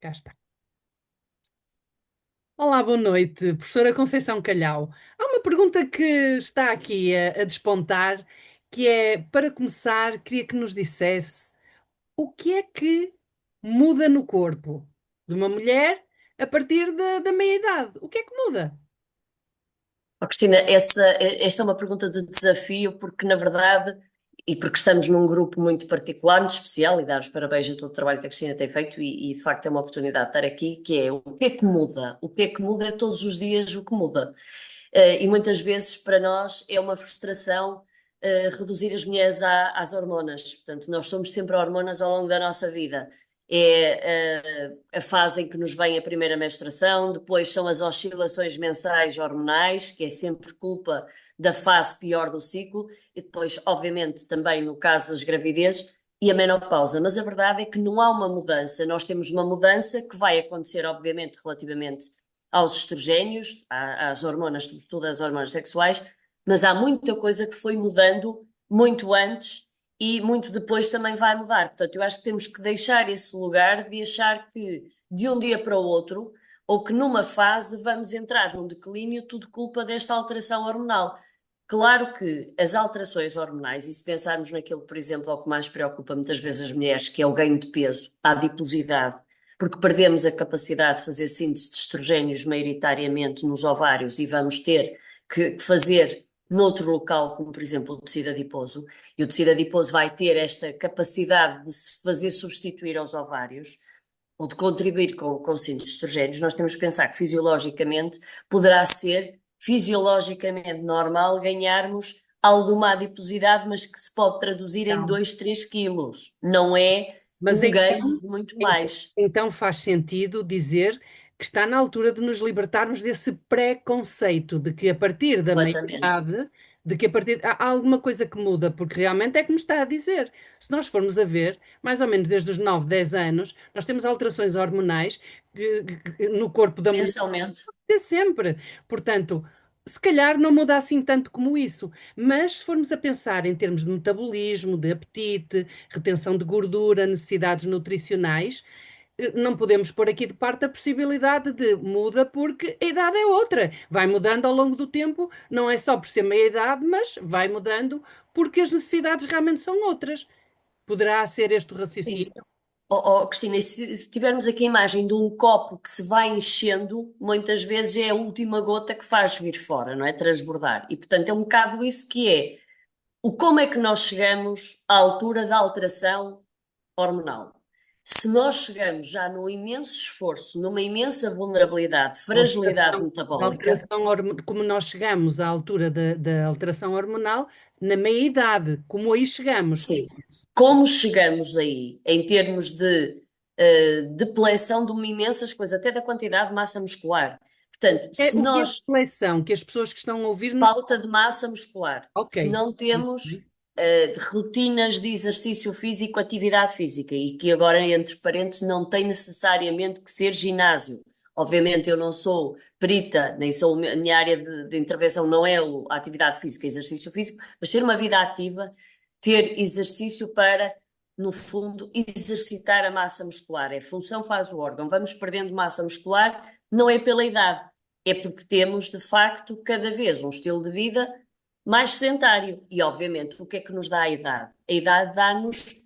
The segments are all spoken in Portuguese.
Cá está. Olá, boa noite, professora Conceição Calhau. Há uma pergunta que está aqui a despontar, que é, para começar, queria que nos dissesse o que é que muda no corpo de uma mulher a partir da meia-idade? O que é que muda? Ó, Cristina, esta é uma pergunta de desafio, porque na verdade, e porque estamos num grupo muito particular, muito especial, e dar os parabéns a todo o trabalho que a Cristina tem feito, e de facto é uma oportunidade de estar aqui, que é o que é que muda? O que é que muda é todos os dias o que muda. E muitas vezes para nós é uma frustração reduzir as mulheres às hormonas. Portanto, nós somos sempre hormonas ao longo da nossa vida. É a fase em que nos vem a primeira menstruação, depois são as oscilações mensais hormonais, que é sempre culpa da fase pior do ciclo, e depois, obviamente, também no caso das gravidezes e a menopausa. Mas a verdade é que não há uma mudança. Nós temos uma mudança que vai acontecer, obviamente, relativamente aos estrogénios, às hormonas, sobretudo as hormonas sexuais, mas há muita coisa que foi mudando muito antes e muito depois também vai mudar. Portanto, eu acho que temos que deixar esse lugar de achar que de um dia para o outro, ou que numa fase vamos entrar num declínio, tudo culpa desta alteração hormonal. Claro que as alterações hormonais, e se pensarmos naquilo, por exemplo, ao que mais preocupa muitas vezes as mulheres, que é o ganho de peso, a adiposidade, porque perdemos a capacidade de fazer síntese de estrogénios maioritariamente nos ovários e vamos ter que fazer noutro local, como por exemplo o tecido adiposo, e o tecido adiposo vai ter esta capacidade de se fazer substituir aos ovários, ou de contribuir com síntese de estrogénios. Nós temos que pensar que fisiologicamente poderá ser fisiologicamente normal ganharmos alguma adiposidade, mas que se pode traduzir em Então, 2, 3 quilos. Não é mas um ganho então, de muito então, mais. então faz sentido dizer que está na altura de nos libertarmos desse preconceito de que a partir da Completamente. meia-idade, de que a partir há alguma coisa que muda, porque realmente é como está a dizer. Se nós formos a ver, mais ou menos desde os 9, 10 anos, nós temos alterações hormonais no corpo da mulher Mensalmente. é sempre. Portanto, se calhar não muda assim tanto como isso, mas se formos a pensar em termos de metabolismo, de apetite, retenção de gordura, necessidades nutricionais, não podemos pôr aqui de parte a possibilidade de muda porque a idade é outra. Vai mudando ao longo do tempo, não é só por ser meia idade, mas vai mudando porque as necessidades realmente são outras. Poderá ser este o Sim. raciocínio? Cristina, e se tivermos aqui a imagem de um copo que se vai enchendo, muitas vezes é a última gota que faz vir fora, não é? Transbordar. E, portanto, é um bocado isso que é o como é que nós chegamos à altura da alteração hormonal. Se nós chegamos já num imenso esforço, numa imensa vulnerabilidade, fragilidade metabólica, Como nós chegamos à altura da alteração hormonal, na meia-idade, como aí chegamos. sim. Como chegamos aí, em termos de depleção de uma imensas coisas, até da quantidade de massa muscular. Portanto, É se o que é nós, reflexão, que as pessoas que estão a ouvir nos. falta de massa muscular, Ok. se não Muito temos bem. de rotinas de exercício físico, atividade física, e que agora, entre parênteses, não tem necessariamente que ser ginásio. Obviamente, eu não sou perita, nem sou, a minha área de intervenção não é a atividade física, exercício físico, mas ter uma vida ativa, ter exercício para, no fundo, exercitar a massa muscular. É função faz o órgão. Vamos perdendo massa muscular, não é pela idade, é porque temos, de facto, cada vez um estilo de vida mais sedentário. E, obviamente, o que é que nos dá a idade? A idade dá-nos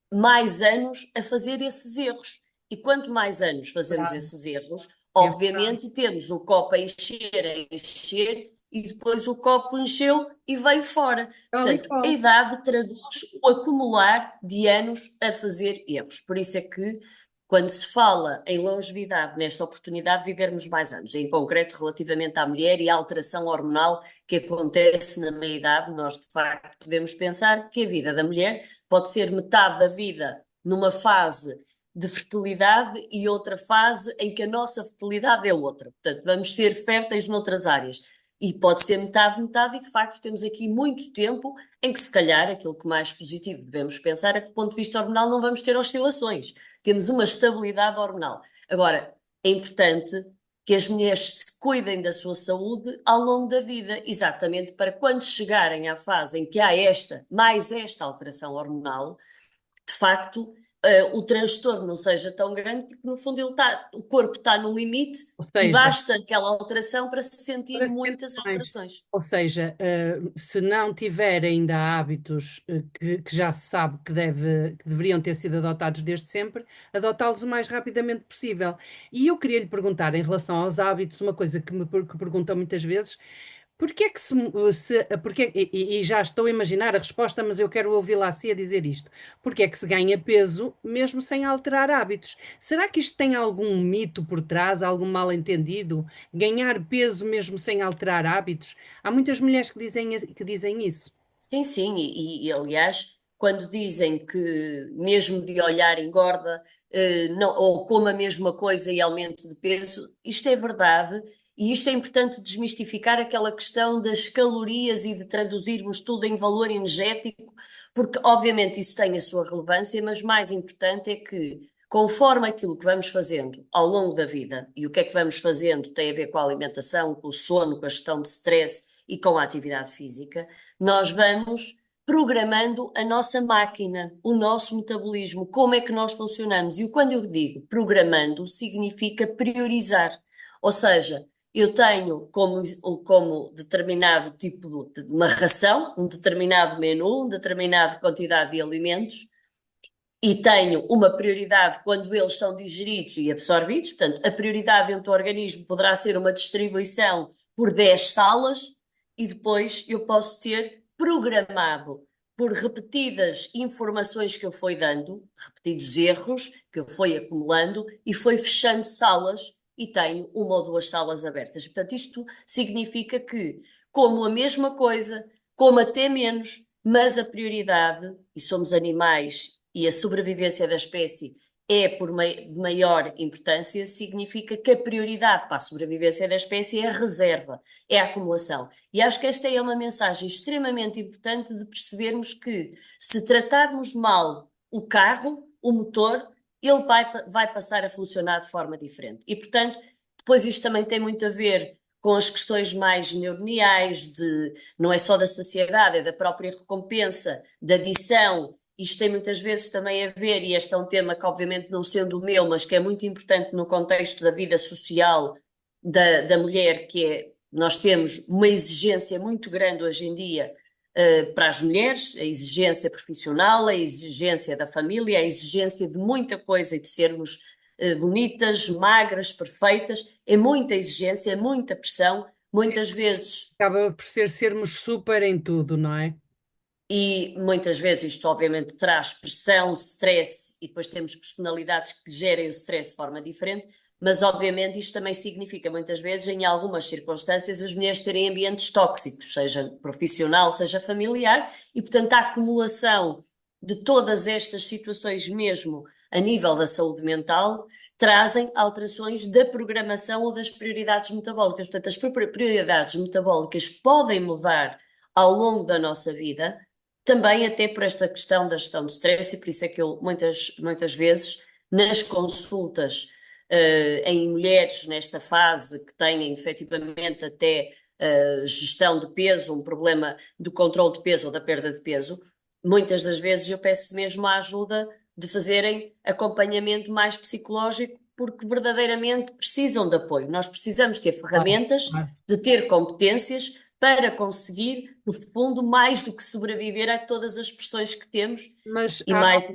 mais anos a fazer esses erros. E quanto mais anos fazemos Verdade. esses erros, É verdade. obviamente temos o copo a encher, e depois o copo encheu e veio fora. Tal e Portanto, a qual. idade traduz o acumular de anos a fazer erros. Por isso é que quando se fala em longevidade, nesta oportunidade de vivermos mais anos, em concreto relativamente à mulher e à alteração hormonal que acontece na meia-idade, nós de facto podemos pensar que a vida da mulher pode ser metade da vida numa fase de fertilidade e outra fase em que a nossa fertilidade é outra. Portanto, vamos ser férteis noutras áreas. E pode ser metade, metade, e de facto temos aqui muito tempo em que, se calhar, aquilo que mais positivo devemos pensar é que, do ponto de vista hormonal, não vamos ter oscilações. Temos uma estabilidade hormonal. Agora, é importante que as mulheres se cuidem da sua saúde ao longo da vida, exatamente para quando chegarem à fase em que há esta, mais esta alteração hormonal, de facto, o transtorno não seja tão grande, porque no fundo o corpo está no limite Ou e seja, basta aquela alteração para se sentir para ter muitas mais. alterações. Ou seja, se não tiver ainda hábitos que já se sabe que deveriam ter sido adotados desde sempre, adotá-los o mais rapidamente possível. E eu queria lhe perguntar, em relação aos hábitos, uma coisa que perguntam muitas vezes. Porquê é que e já estou a imaginar a resposta, mas eu quero ouvi-la assim a dizer isto. Porquê é que se ganha peso mesmo sem alterar hábitos? Será que isto tem algum mito por trás, algum mal-entendido? Ganhar peso mesmo sem alterar hábitos? Há muitas mulheres que dizem isso. Sim, sim, aliás, quando dizem que mesmo de olhar engorda, não, ou coma a mesma coisa e aumento de peso, isto é verdade, e isto é importante desmistificar aquela questão das calorias e de traduzirmos tudo em valor energético, porque obviamente isso tem a sua relevância, mas mais importante é que, conforme aquilo que vamos fazendo ao longo da vida, e o que é que vamos fazendo tem a ver com a alimentação, com o sono, com a gestão de stress e com a atividade física, nós vamos programando a nossa máquina, o nosso metabolismo, como é que nós funcionamos. E quando eu digo programando, significa priorizar. Ou seja, eu tenho como determinado tipo de uma ração, um determinado menu, uma determinada quantidade de alimentos, e tenho uma prioridade quando eles são digeridos e absorvidos. Portanto, a prioridade dentro do organismo poderá ser uma distribuição por 10 salas, e depois eu posso ter programado por repetidas informações que eu fui dando, repetidos erros que eu fui acumulando, e foi fechando salas e tenho uma ou duas salas abertas. Portanto, isto significa que como a mesma coisa, como até menos, mas a prioridade, e somos animais e a sobrevivência da espécie é de maior importância, significa que a prioridade para a sobrevivência da espécie é a reserva, é a acumulação. E acho que esta é uma mensagem extremamente importante de percebermos que, se tratarmos mal o carro, o motor, ele vai passar a funcionar de forma diferente. E, portanto, depois isto também tem muito a ver com as questões mais neuronais, não é só da saciedade, é da própria recompensa, da adição. Isto tem muitas vezes também a ver, e este é um tema que obviamente não sendo o meu, mas que é muito importante no contexto da vida social da mulher, que é, nós temos uma exigência muito grande hoje em dia para as mulheres, a exigência profissional, a exigência da família, a exigência de muita coisa e de sermos bonitas, magras, perfeitas, é muita exigência, é muita pressão, muitas vezes. Acaba por sermos super em tudo, não é? E muitas vezes isto obviamente traz pressão, stress, e depois temos personalidades que gerem o stress de forma diferente, mas obviamente isto também significa muitas vezes, em algumas circunstâncias, as mulheres terem ambientes tóxicos, seja profissional, seja familiar, e portanto a acumulação de todas estas situações mesmo a nível da saúde mental trazem alterações da programação ou das prioridades metabólicas. Portanto, as prioridades metabólicas podem mudar ao longo da nossa vida, também até por esta questão da gestão do stress, e por isso é que eu muitas vezes nas consultas em mulheres nesta fase que têm efetivamente até gestão de peso, um problema do controle de peso ou da perda de peso, muitas das vezes eu peço mesmo a ajuda de fazerem acompanhamento mais psicológico, porque verdadeiramente precisam de apoio. Nós precisamos ter Claro, ferramentas, claro. de ter competências para conseguir, no fundo, mais do que sobreviver a todas as pressões que temos Mas e mais.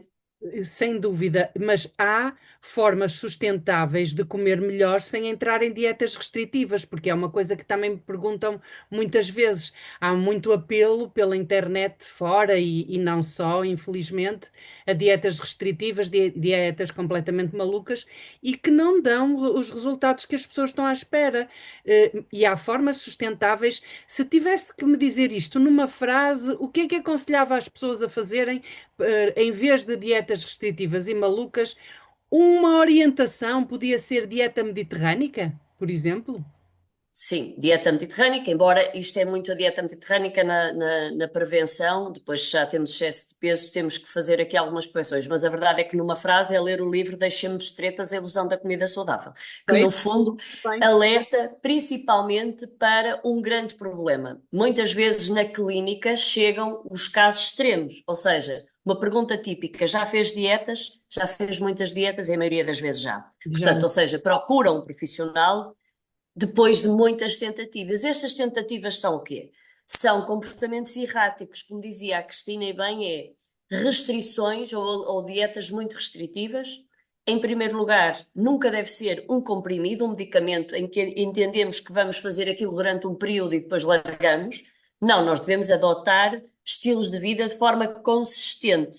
sem dúvida, mas há formas sustentáveis de comer melhor sem entrar em dietas restritivas, porque é uma coisa que também me perguntam muitas vezes. Há muito apelo pela internet fora e não só, infelizmente, a dietas restritivas, dietas completamente malucas e que não dão os resultados que as pessoas estão à espera. E há formas sustentáveis. Se tivesse que me dizer isto numa frase, o que é que aconselhava as pessoas a fazerem? Em vez de dietas restritivas e malucas, uma orientação podia ser dieta mediterrânica, por exemplo? Sim, dieta mediterrânica, embora isto é muito a dieta mediterrânica na prevenção, depois já temos excesso de peso, temos que fazer aqui algumas correções, mas a verdade é que numa frase é ler o livro Deixemos de Tretas, a ilusão da comida saudável, que no Perfeito, fundo bem. alerta principalmente para um grande problema. Muitas vezes na clínica chegam os casos extremos, ou seja, Uma pergunta típica: já fez dietas? Já fez muitas dietas? E a maioria das vezes já. Já Portanto, não. ou seja, procura um profissional depois de muitas tentativas. Estas tentativas são o quê? São comportamentos erráticos, como dizia a Cristina, e bem, restrições ou dietas muito restritivas. Em primeiro lugar, nunca deve ser um comprimido, um medicamento em que entendemos que vamos fazer aquilo durante um período e depois largamos. Não, nós devemos adotar estilos de vida de forma consistente.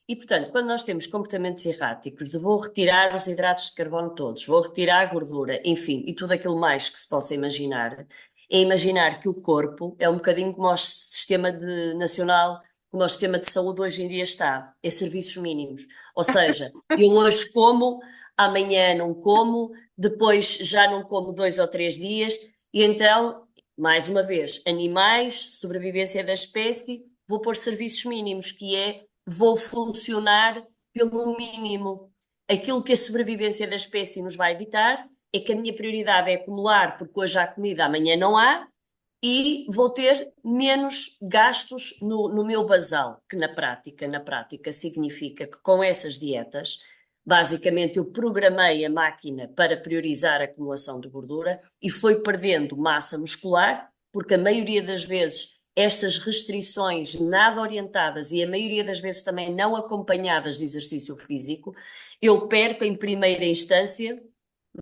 E, portanto, quando nós temos comportamentos erráticos de vou retirar os hidratos de carbono todos, vou retirar a gordura, enfim, e tudo aquilo mais que se possa imaginar, é imaginar que o corpo é um bocadinho como o sistema nacional, como o sistema de saúde hoje em dia está, é serviços mínimos. Ou seja, eu hoje como, amanhã não como, depois já não como 2 ou 3 dias, e então, mais uma vez, animais, sobrevivência da espécie, vou pôr serviços mínimos, que é vou funcionar pelo mínimo. Aquilo que a sobrevivência da espécie nos vai evitar é que a minha prioridade é acumular, porque hoje há comida, amanhã não há, e vou ter menos gastos no meu basal, que na prática significa que com essas dietas, basicamente eu programei a máquina para priorizar a acumulação de gordura e foi perdendo massa muscular, porque a maioria das vezes estas restrições nada orientadas e a maioria das vezes também não acompanhadas de exercício físico, eu perco em primeira instância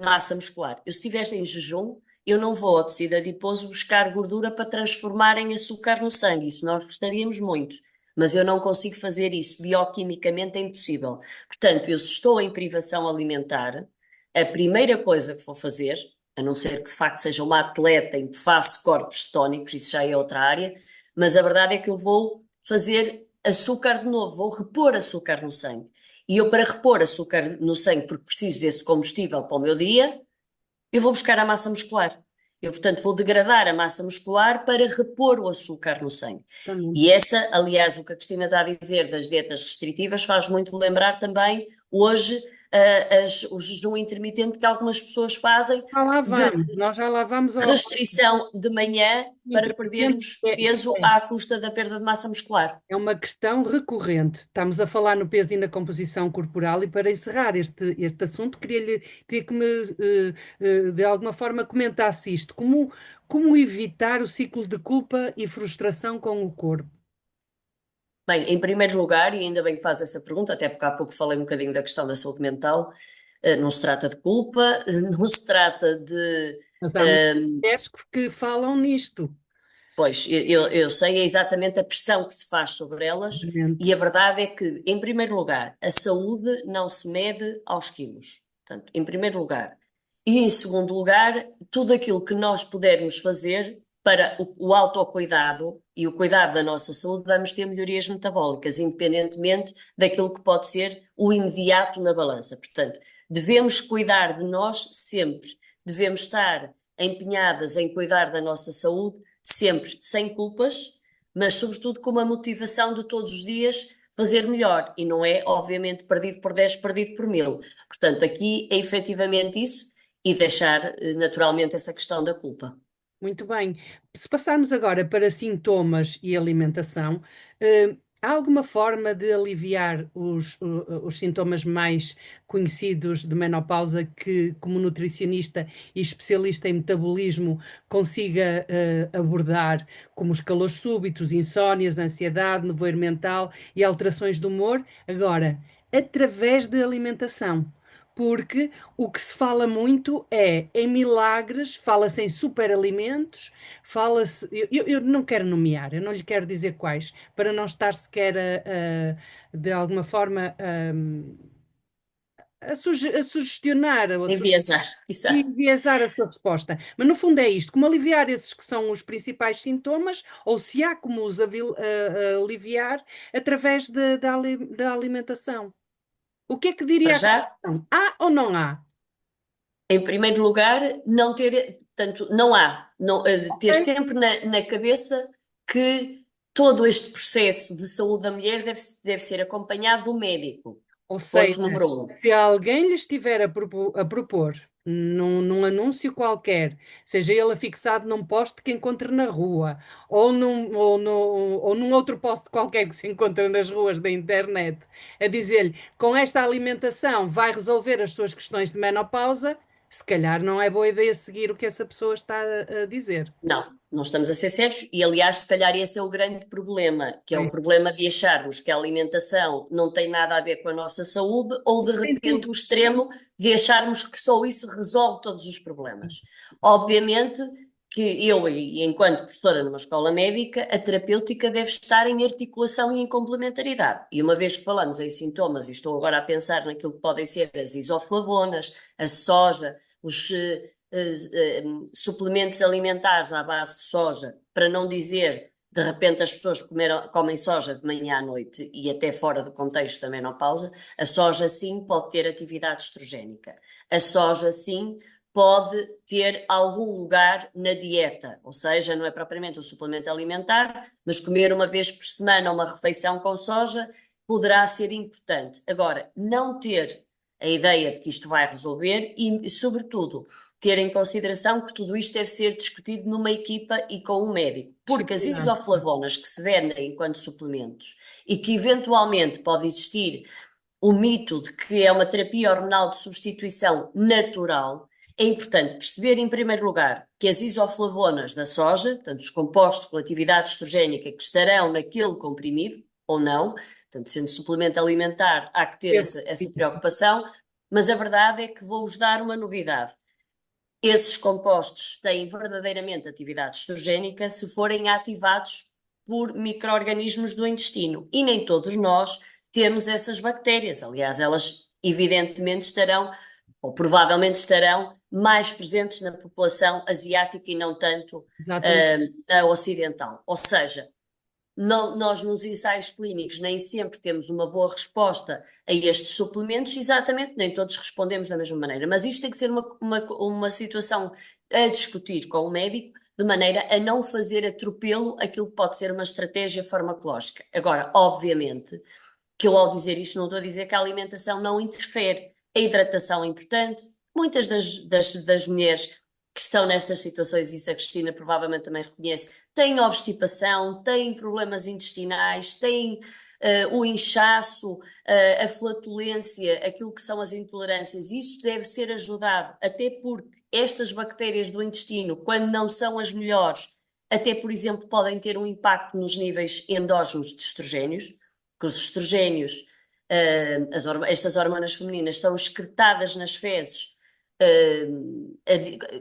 massa muscular. Eu, se estiver em jejum, eu não vou ao tecido adiposo buscar gordura para transformar em açúcar no sangue. Isso nós gostaríamos muito, mas eu não consigo fazer isso. Bioquimicamente é impossível. Portanto, eu, se estou em privação alimentar, a primeira coisa que vou fazer, a não ser que de facto seja uma atleta em que faço corpos cetónicos, isso já é outra área, mas a verdade é que eu vou fazer açúcar de novo, vou repor açúcar no sangue. E eu, para repor açúcar no sangue, porque preciso desse combustível para o meu dia, eu vou buscar a massa muscular. Eu, portanto, vou degradar a massa muscular para repor o açúcar no sangue. Exatamente. E essa, aliás, o que a Cristina está a dizer das dietas restritivas faz muito lembrar também hoje o jejum intermitente que algumas pessoas fazem Já lá de vamos, nós já lá vamos ao restrição de manhã para intermitente. perdermos peso à custa da perda de massa muscular. É uma questão recorrente. Estamos a falar no peso e na composição corporal, e para encerrar este assunto, queria que me, de alguma forma, comentasse isto. Como evitar o ciclo de culpa e frustração com o corpo? Bem, em primeiro lugar, e ainda bem que faz essa pergunta, até porque há pouco falei um bocadinho da questão da saúde mental, não se trata de culpa, não se trata de. Mas há muitas eh, mulheres que falam nisto. Pois, eu sei exatamente a pressão que se faz sobre elas, Obviamente. e a verdade é que, em primeiro lugar, a saúde não se mede aos quilos. Portanto, em primeiro lugar. E em segundo lugar, tudo aquilo que nós pudermos fazer para o autocuidado e o cuidado da nossa saúde, vamos ter melhorias metabólicas, independentemente daquilo que pode ser o imediato na balança. Portanto, devemos cuidar de nós sempre, devemos estar empenhadas em cuidar da nossa saúde sempre sem culpas, mas sobretudo com uma motivação de todos os dias fazer melhor, e não é, obviamente, perdido por 10, perdido por 1000. Portanto, aqui é efetivamente isso e deixar naturalmente essa questão da culpa. Muito bem. Se passarmos agora para sintomas e alimentação, há alguma forma de aliviar os sintomas mais conhecidos de menopausa que, como nutricionista e especialista em metabolismo, consiga, abordar, como os calores súbitos, insónias, ansiedade, nevoeiro mental e alterações do humor? Agora, através de alimentação. Porque o que se fala muito é em milagres, fala-se em superalimentos, fala-se. Eu não quero nomear, eu não lhe quero dizer quais, para não estar sequer de alguma forma a sugestionar ou Enviesar, e exato. enviesar a sua resposta. Mas no fundo é isto: como aliviar esses que são os principais sintomas, ou se há como os aliviar através da alimentação. O que é que Para diria a já, população? Há ou não há? em primeiro lugar, não ter, portanto, não há, não, ter Ok. sempre na cabeça que todo este processo de saúde da mulher deve ser acompanhado do médico. Ou seja, Ponto número um. se alguém lhe estiver a propor num anúncio qualquer, seja ele afixado num poste que encontre na rua, ou num outro poste qualquer que se encontra nas ruas da internet, a dizer-lhe com esta alimentação vai resolver as suas questões de menopausa, se calhar não é boa ideia seguir o que essa pessoa está a dizer. Não, não estamos a ser sérios e, aliás, se calhar esse é o grande problema, que é o É. problema de acharmos que a alimentação não tem nada a ver com a nossa saúde ou, de Tem repente, tudo. o extremo de acharmos que só isso resolve todos os problemas. Obviamente que eu, e enquanto professora numa escola médica, a terapêutica deve estar em articulação e em complementaridade. E uma vez que falamos em sintomas, e estou agora a pensar naquilo que podem ser as isoflavonas, a soja, os suplementos alimentares à base de soja, para não dizer, de repente, as pessoas comem soja de manhã à noite e até fora do contexto da menopausa, a soja sim pode ter atividade estrogénica. A soja sim pode ter algum lugar na dieta, ou seja, não é propriamente um suplemento alimentar, mas comer uma vez por semana uma refeição com soja poderá ser importante. Agora, não ter a ideia de que isto vai resolver e, sobretudo, ter em consideração que tudo isto deve ser discutido numa equipa e com um médico, porque as Disciplinado. isoflavonas que se vendem enquanto suplementos e que eventualmente pode existir o mito de que é uma terapia hormonal de substituição natural, é importante perceber, em primeiro lugar, que as isoflavonas da soja, portanto, os compostos com atividade estrogénica que estarão naquele comprimido, ou não, portanto, sendo suplemento alimentar, há que ter essa preocupação, mas a verdade é que vou-vos dar uma novidade. Esses compostos têm verdadeiramente atividade estrogénica se forem ativados por micro-organismos do intestino. E nem todos nós temos essas bactérias. Aliás, elas evidentemente estarão, ou provavelmente estarão, mais presentes na população asiática e não tanto Exatamente. na ocidental. Ou seja, não, nós nos ensaios clínicos nem sempre temos uma boa resposta a estes suplementos, exatamente, nem todos respondemos da mesma maneira, mas isto tem que ser uma situação a discutir com o médico, de maneira a não fazer atropelo aquilo que pode ser uma estratégia farmacológica. Agora, obviamente, que eu ao dizer isto não estou a dizer que a alimentação não interfere, a hidratação é importante, muitas das mulheres que estão nestas situações, isso a Cristina provavelmente também reconhece, têm obstipação, têm problemas intestinais, têm o inchaço, a flatulência, aquilo que são as intolerâncias, isso deve ser ajudado, até porque estas bactérias do intestino, quando não são as melhores, até, por exemplo, podem ter um impacto nos níveis endógenos de estrogénios, que os estrogénios, estas hormonas femininas, são excretadas nas fezes,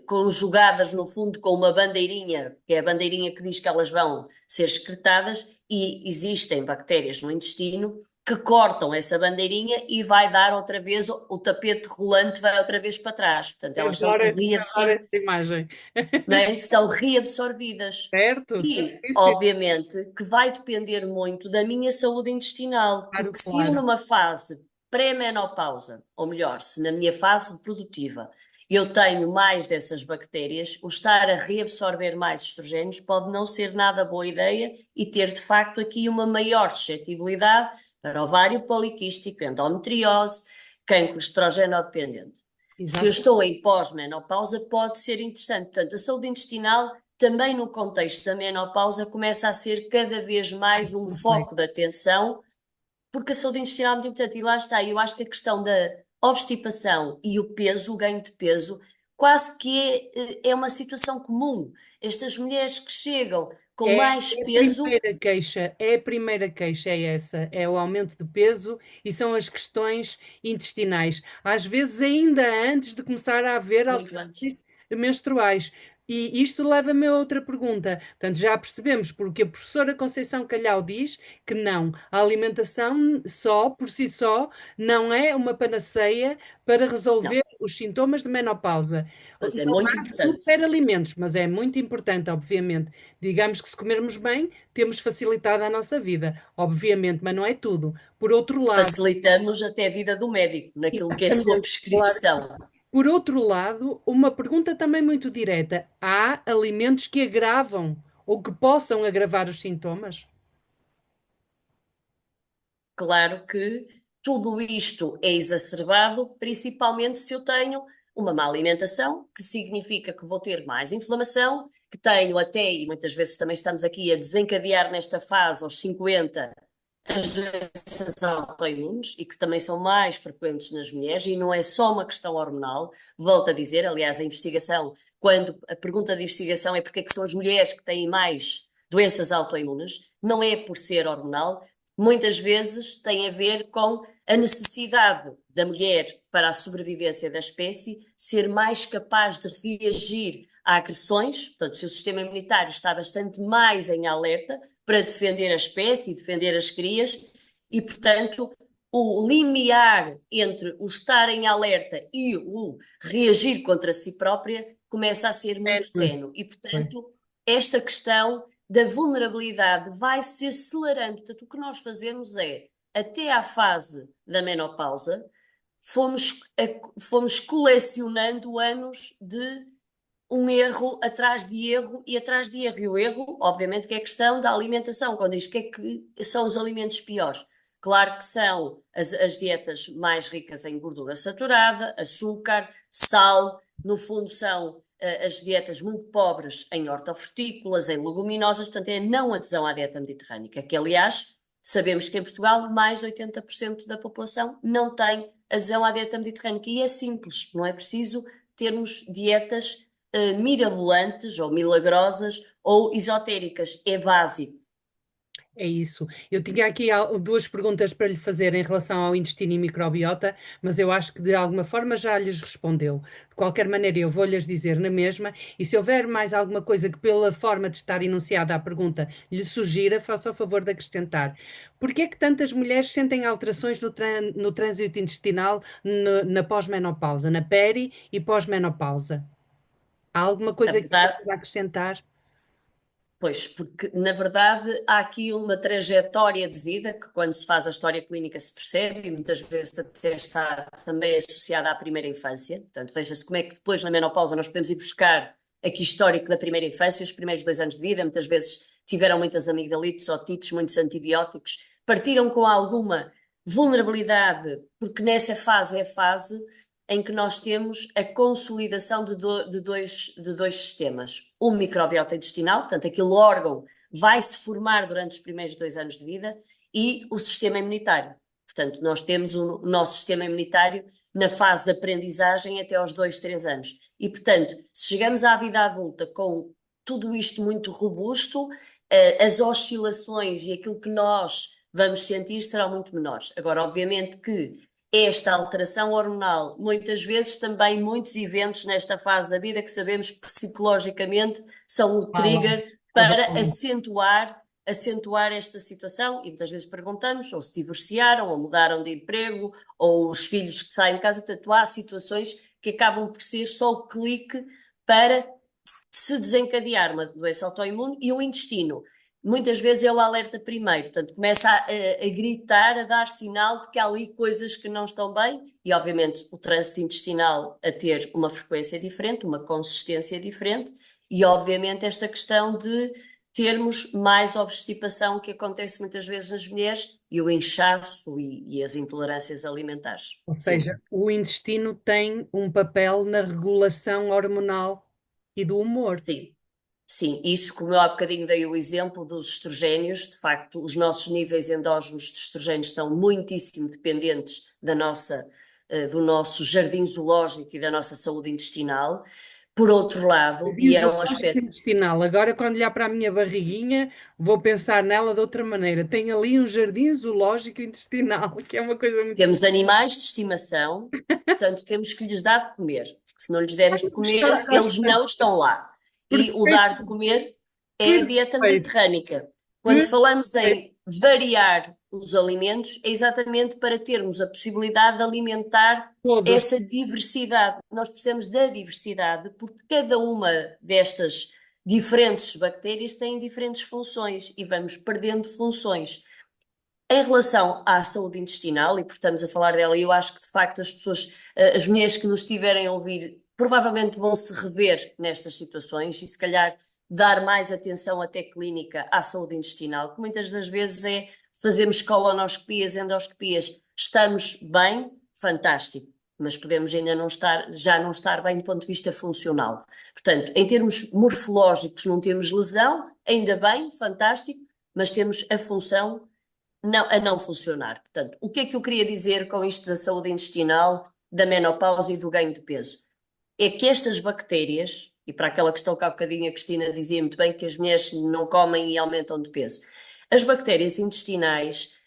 conjugadas no fundo com uma bandeirinha, que é a bandeirinha que diz que elas vão ser excretadas, e existem bactérias no intestino que cortam essa bandeirinha e vai dar outra vez, o tapete rolante vai outra vez para trás. Portanto, elas são Adoro essa imagem. não é? São reabsorvidas. Certo? E, Certíssimo. obviamente, que vai depender muito da minha saúde intestinal, Claro, porque se eu claro. numa fase pré-menopausa, ou melhor, se na minha fase reprodutiva eu tenho mais dessas bactérias, o estar a reabsorver mais estrogénios pode não ser nada boa ideia e ter de facto aqui uma maior suscetibilidade para ovário poliquístico, endometriose, cancro estrogênio dependente. Se eu Exato. estou em pós-menopausa, pode ser interessante. Portanto, a saúde intestinal, também no contexto da menopausa, começa a ser cada vez mais um foco de atenção, porque a saúde intestinal é muito importante. E lá está, eu acho que a questão da obstipação e o peso, o ganho de peso, quase que é uma situação comum. Estas mulheres que chegam com É mais a peso, primeira queixa, é a primeira queixa, é essa, é o aumento de peso e são as questões intestinais. Às vezes ainda antes de começar a haver muito antes. alterações menstruais. E isto leva-me a outra pergunta. Portanto, já percebemos porque a professora Conceição Calhau diz que não, a alimentação só, por si só, não é uma panaceia para Não, resolver os sintomas de menopausa. mas é Não muito há importante. superalimentos, mas é muito importante, obviamente. Digamos que se comermos bem, temos facilitado a nossa vida, obviamente, mas não é tudo. Por outro lado, Facilitamos até a vida do médico, naquilo que é a sua exatamente, claro. prescrição. Por outro lado, uma pergunta também muito direta: há alimentos que agravam ou que possam agravar os sintomas? Claro que tudo isto é exacerbado, principalmente se eu tenho uma má alimentação, que significa que vou ter mais inflamação, que tenho até, e muitas vezes também estamos aqui a desencadear nesta fase, aos 50, as doenças autoimunes e que também são mais frequentes nas mulheres, e não é só uma questão hormonal, volto a dizer, aliás, a investigação, quando a pergunta de investigação é porque é que são as mulheres que têm mais doenças autoimunes, não é por ser hormonal, muitas vezes tem a ver com a necessidade da mulher para a sobrevivência da espécie ser mais capaz de reagir a agressões, portanto, o seu sistema imunitário está bastante mais em alerta para defender a espécie, defender as crias, e, portanto, o limiar entre o estar em alerta e o reagir contra si própria começa a ser muito ténue. E, Pois. portanto, esta questão da vulnerabilidade vai se acelerando. Portanto, o que nós fazemos é, até à fase da menopausa, fomos colecionando anos de um erro atrás de erro e atrás de erro. E o erro, obviamente, que é a questão da alimentação. Quando diz o que é que são os alimentos piores? Claro que são as dietas mais ricas em gordura saturada, açúcar, sal, no fundo são as dietas muito pobres em hortofrutícolas, em leguminosas, portanto é a não adesão à dieta mediterrânica, que aliás, sabemos que em Portugal mais de 80% da população não tem adesão à dieta mediterrânica, e é simples, não é preciso termos dietas mirabolantes ou milagrosas ou esotéricas, é básico. É isso. Eu tinha aqui duas perguntas para lhe fazer em relação ao intestino e microbiota, mas eu acho que de alguma forma já lhes respondeu. De qualquer maneira, eu vou-lhes dizer na mesma, e se houver mais alguma coisa que, pela forma de estar enunciada a pergunta, lhe sugira, faça o favor de acrescentar. Porquê é que tantas mulheres sentem alterações no trânsito intestinal na pós-menopausa, na peri e pós-menopausa? Há alguma Na coisa que verdade, queira acrescentar? pois, porque na verdade há aqui uma trajetória de vida que, quando se faz a história clínica, se percebe, e muitas vezes até está também associada à primeira infância. Portanto, veja-se como é que depois na menopausa nós podemos ir buscar aqui histórico da primeira infância, os primeiros 2 anos de vida, muitas vezes tiveram muitas amigdalites, otites, muitos antibióticos, partiram com alguma vulnerabilidade, porque nessa fase é a fase em que nós temos a consolidação de dois sistemas. O microbiota intestinal, portanto, aquele órgão vai se formar durante os primeiros 2 anos de vida, e o sistema imunitário. Portanto, nós temos o nosso sistema imunitário na fase de aprendizagem até aos 2, 3 anos. E, portanto, se chegamos à vida adulta com tudo isto muito robusto, as oscilações e aquilo que nós vamos sentir serão muito menores. Agora, obviamente que esta alteração hormonal, muitas vezes também muitos eventos nesta fase da vida que sabemos que psicologicamente são o Fala, trigger para avançando. acentuar esta situação, e muitas vezes perguntamos ou se divorciaram, ou mudaram de emprego, ou os filhos que saem de casa. Portanto, há situações que acabam por ser só o clique para se desencadear uma doença autoimune, e o intestino muitas vezes é o alerta primeiro, portanto começa a gritar, a dar sinal de que há ali coisas que não estão bem, e obviamente o trânsito intestinal a ter uma frequência diferente, uma consistência diferente, e obviamente esta questão de termos mais obstipação, que acontece muitas vezes nas mulheres, e o inchaço e as intolerâncias alimentares. Ou Sim. seja, o intestino tem um papel na regulação hormonal e do humor. Sim. Sim, isso, como eu há bocadinho dei o exemplo dos estrogénios, de facto, os nossos níveis endógenos de estrogénios estão muitíssimo dependentes do nosso jardim zoológico e da nossa saúde intestinal. Por outro lado, e Jardim é um zoológico aspecto. intestinal. Agora, quando olhar para a minha barriguinha, vou pensar nela de outra maneira. Tem ali um jardim zoológico intestinal, que é uma coisa muito. Temos animais de estimação, portanto, temos que lhes dar de comer, porque se não lhes dermos de Está, comer, eles não estão lá. E o dar de perfeito, comer é a dieta perfeito, mediterrânica. Quando falamos perfeito. em variar os alimentos, é exatamente para termos a possibilidade de alimentar Todos. essa diversidade. Nós precisamos da diversidade, porque cada uma destas diferentes bactérias tem diferentes funções e vamos perdendo funções. Em relação à saúde intestinal, e porque estamos a falar dela, eu acho que de facto as pessoas, as mulheres que nos estiverem a ouvir, provavelmente vão se rever nestas situações, e se calhar dar mais atenção até clínica à saúde intestinal, que muitas das vezes fazemos colonoscopias, endoscopias, estamos bem, fantástico. mas podemos ainda não estar, já não estar bem do ponto de vista funcional. Portanto, em termos morfológicos não temos lesão, ainda bem, fantástico, mas temos a função a não funcionar. Portanto, o que é que eu queria dizer com isto da saúde intestinal, da menopausa e do ganho de peso? É que estas bactérias, e para aquela questão que há bocadinho a Cristina dizia muito bem, que as mulheres não comem e aumentam de peso, as bactérias intestinais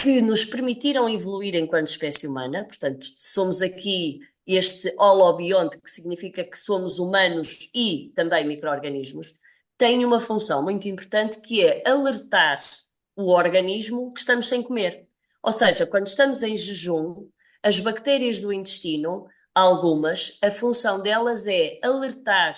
que nos permitiram evoluir enquanto espécie humana, portanto, somos aqui este holobionte, que significa que somos humanos e também micro-organismos, têm uma função muito importante que é alertar o organismo que estamos sem comer. Ou seja, quando estamos em jejum, as bactérias do intestino, algumas, a função delas é alertar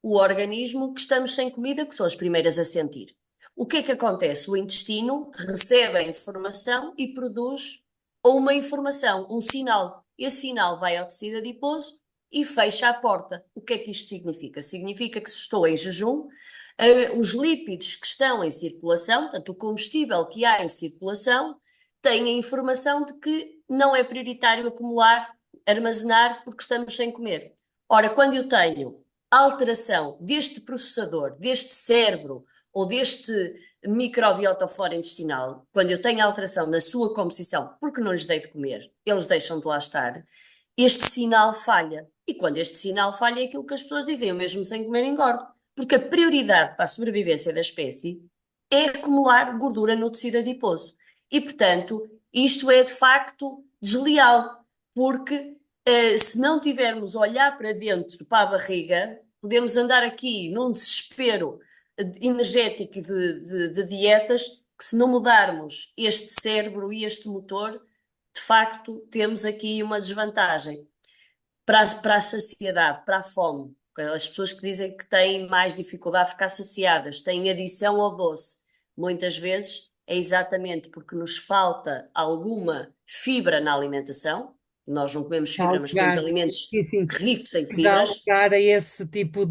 o organismo que estamos sem comida, que são as primeiras a sentir. O que é que acontece? O intestino recebe a informação e produz uma informação, um sinal. Esse sinal vai ao tecido adiposo e fecha a porta. O que é que isto significa? Significa que se estou em jejum, os lípidos que estão em circulação, portanto o combustível que há em circulação, tem a informação de que não é prioritário acumular, armazenar, porque estamos sem comer. Ora, quando eu tenho alteração deste processador, deste cérebro, ou deste microbiota ou flora intestinal, quando eu tenho alteração na sua composição, porque não lhes dei de comer, eles deixam de lá estar, este sinal falha. E quando este sinal falha é aquilo que as pessoas dizem, eu mesmo sem comer engordo. Porque a prioridade para a sobrevivência da espécie é acumular gordura no tecido adiposo. E, portanto, isto é de facto desleal, porque se não tivermos olhar para dentro, para a barriga, podemos andar aqui num desespero energético de dietas, que se não mudarmos este cérebro e este motor, de facto temos aqui uma desvantagem para a saciedade, para a fome. As pessoas que dizem que têm mais dificuldade a ficar saciadas, têm adição ao doce, muitas vezes é exatamente porque nos falta alguma fibra na alimentação. Nós não comemos Dá fibra, mas comemos lugar, alimentos enfim, ricos em que dá fibras, lugar a esse tipo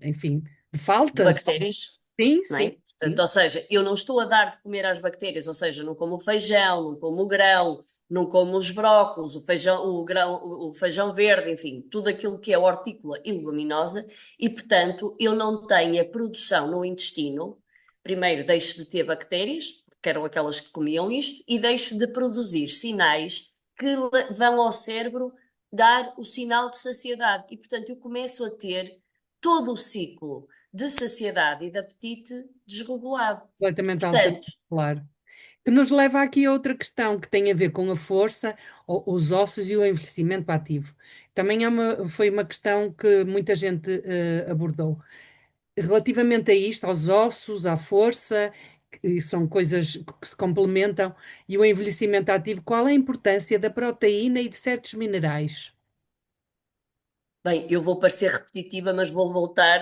enfim, de de falta. bactérias. Sim, Não sim, é? Portanto, sim. ou seja, eu não estou a dar de comer às bactérias, ou seja, não como o feijão, não como o grão, não como os brócolos, o feijão, o grão, o feijão verde, enfim, tudo aquilo que é hortícola e leguminosa, e portanto eu não tenho a produção no intestino. Primeiro deixo de ter bactérias, que eram aquelas que comiam isto, e deixo de produzir sinais que vão ao cérebro dar o sinal de saciedade. E portanto eu começo a ter todo o ciclo de saciedade e de apetite desregulado. Completamente alterado, Portanto, claro. Que nos leva aqui a outra questão que tem a ver com a força, os ossos e o envelhecimento ativo. Também foi uma questão que muita gente abordou. Relativamente a isto, aos ossos, à força, que são coisas que se complementam, e o envelhecimento ativo, qual é a importância da proteína e de certos minerais? bem, eu vou parecer repetitiva, mas vou voltar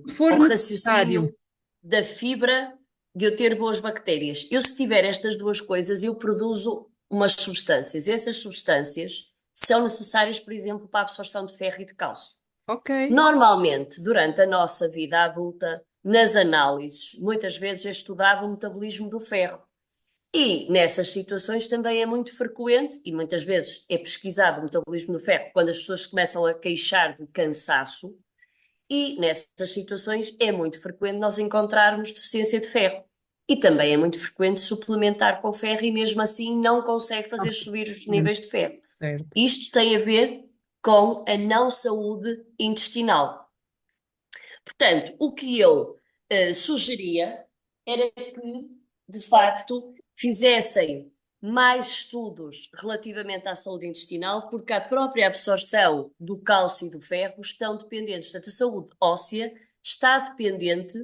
Se for ao necessário, raciocínio da fibra de eu ter boas bactérias. Eu, se tiver estas duas coisas, eu produzo umas substâncias. Essas substâncias são necessárias, por exemplo, para a absorção de ferro e de cálcio. ok. Normalmente, durante a nossa vida adulta, nas análises, muitas vezes é estudado o metabolismo do ferro. E nessas situações também é muito frequente, e muitas vezes é pesquisado o metabolismo do ferro, quando as pessoas começam a queixar de cansaço, e nessas situações é muito frequente nós encontrarmos deficiência de ferro. E também é muito frequente suplementar com ferro e mesmo assim não consegue fazer subir os níveis de ferro. Certo. Isto tem a ver com a não saúde intestinal. Portanto, o que eu sugeria era que, de facto, fizessem mais estudos relativamente à saúde intestinal, porque a própria absorção do cálcio e do ferro estão dependentes. Portanto, a saúde óssea está dependente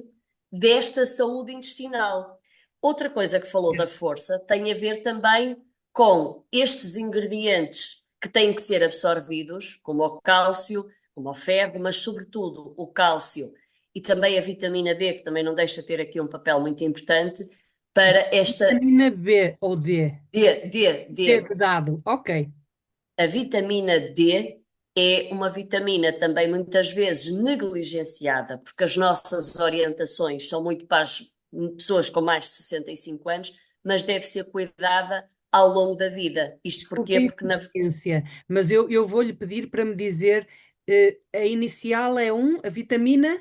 desta saúde intestinal. Outra coisa que falou da força tem a ver também com estes ingredientes que têm que ser absorvidos, como o cálcio, como o ferro, mas sobretudo o cálcio e também a vitamina D, que também não deixa de ter aqui um papel muito importante para esta Vitamina B ou D? D D. de dado, ok. A vitamina D é uma vitamina também muitas vezes negligenciada, porque as nossas orientações são muito para as pessoas com mais de 65 anos, mas deve ser cuidada ao longo da vida. Isto Desculpa a porquê? Porque insistência, mas eu vou-lhe pedir para me dizer, a inicial é a vitamina?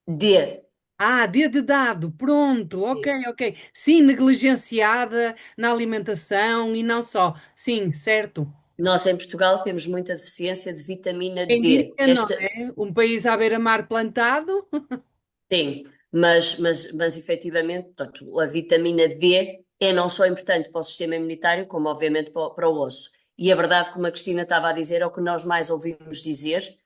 D. Ah, D de dado, pronto, ok, ok. Sim, negligenciada na alimentação e não só. Sim, certo. Nós em Portugal temos muita deficiência de vitamina Quem D. diria, não é? Um país à beira-mar plantado. Sim, mas efetivamente, portanto, a vitamina D é não só importante para o sistema imunitário, como obviamente para o osso. E a verdade, como a Cristina estava a dizer, é o que nós mais ouvimos dizer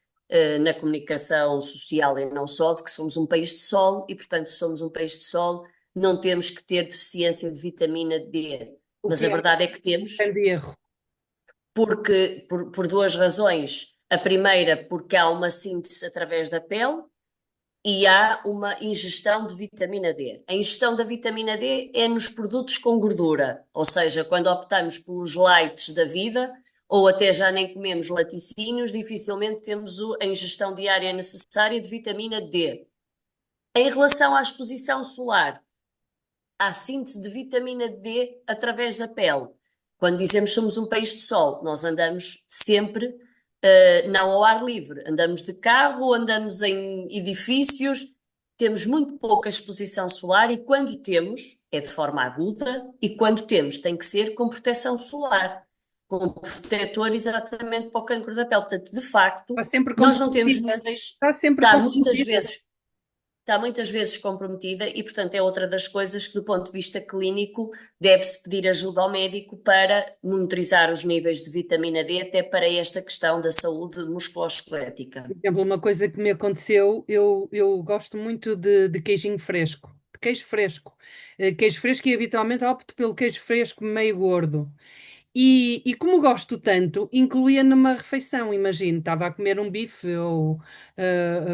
na comunicação social e não só, de que somos um país de sol e, portanto, se somos um país de sol, não temos que ter deficiência de vitamina D. O Mas que a é verdade é que um temos, grande erro. porque por duas razões. A primeira, porque há uma síntese através da pele e há uma ingestão de vitamina D. A ingestão da vitamina D é nos produtos com gordura, ou seja, quando optamos pelos lights da vida, ou até já nem comemos laticínios, dificilmente temos a ingestão diária necessária de vitamina D. Em relação à exposição solar, há síntese de vitamina D através da pele. Quando dizemos que somos um país de sol, nós andamos sempre, não ao ar livre, andamos de carro, andamos em edifícios, temos muito pouca exposição solar e quando temos, é de forma aguda e quando temos, tem que ser com proteção solar, com protetor exatamente para o cancro da pele. Portanto, de facto, Está sempre nós não temos comprometida. níveis, Está sempre está muitas comprometida. vezes está muitas vezes comprometida e, portanto, é outra das coisas que, do ponto de vista clínico, deve-se pedir ajuda ao médico para monitorizar os níveis de vitamina D, até para esta questão da saúde musculoesquelética. Por exemplo, uma coisa que me aconteceu, eu gosto muito de queijinho fresco, de queijo fresco. Queijo fresco e habitualmente opto pelo queijo fresco meio gordo. E como gosto tanto, incluía numa refeição, imagino, estava a comer um bife ou